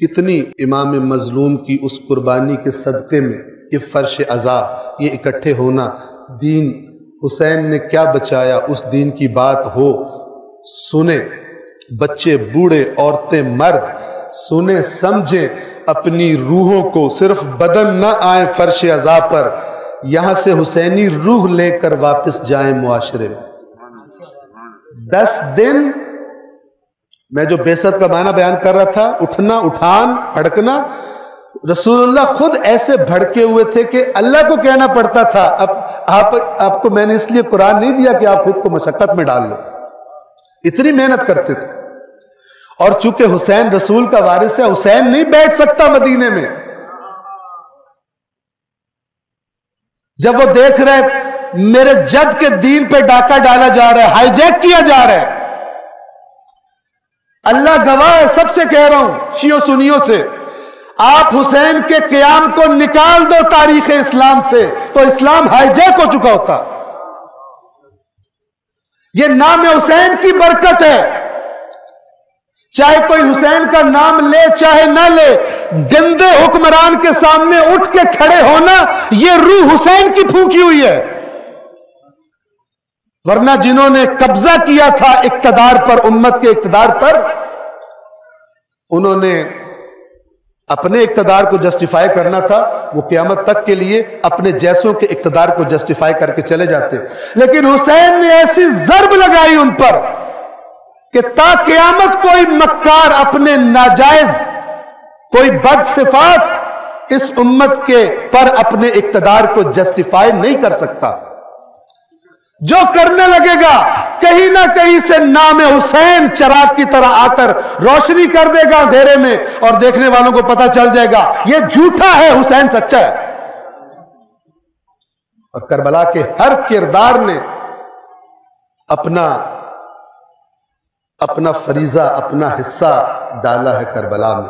कितनी इमाम मजलूम की उस कुर्बानी के सदक़े में ये फर्श अज़ा, ये इकट्ठे होना, दीन हुसैन ने क्या बचाया, उस दीन की बात हो, सुने बच्चे बूढ़े औरतें मर्द, सुने समझे, अपनी रूहों को, सिर्फ बदन न आए फर्श अज़ा पर, यहां से हुसैनी रूह लेकर वापस जाएं मुआशरे में। 10 दिन मैं जो बेसत का माना बयान कर रहा था, उठना, उठान, भड़कना, रसूलुल्लाह खुद ऐसे भड़के हुए थे कि अल्लाह को कहना पड़ता था। अब आपको मैंने इसलिए कुरान नहीं दिया कि आप खुद को मशक्कत में डाल लो, इतनी मेहनत करते थे। और चूंकि हुसैन रसूल का वारिस है, हुसैन नहीं बैठ सकता मदीने में। जब वो देख रहे मेरे जद के दीन पे डाका डाला जा रहा है, हाईजैक किया जा रहा है, अल्लाह गवाह है, सबसे कह रहा हूं, शियो सुनियों से, आप हुसैन के क़याम को निकाल दो तारीख इस्लाम से तो इस्लाम हाईजैक हो चुका होता। यह नाम हुसैन की बरकत है। चाहे कोई हुसैन का नाम ले चाहे ना ले, गंदे हुक्मरान के सामने उठ के खड़े होना, यह रूह हुसैन की फूंकी हुई है। वरना जिन्होंने कब्जा किया था इक्तदार पर, उम्मत के इक्तदार पर, उन्होंने अपने इक्तदार को जस्टिफाई करना था, वो क़यामत तक के लिए अपने जैसों के इक्तदार को जस्टिफाई करके चले जाते। लेकिन हुसैन ने ऐसी जर्ब लगाई उन पर कि ता क़यामत कोई मक्कार अपने नाजायज, कोई बदसिफात इस उम्मत के पर अपने इक्तदार को जस्टिफाई नहीं कर सकता। जो करने लगेगा कहीं ना कहीं से नाम हुसैन चिराग की तरह आकर रोशनी कर देगा अंधेरे में, और देखने वालों को पता चल जाएगा यह झूठा है, हुसैन सच्चा है। और करबला के हर किरदार ने अपना फरीजा, अपना हिस्सा डाला है करबला में।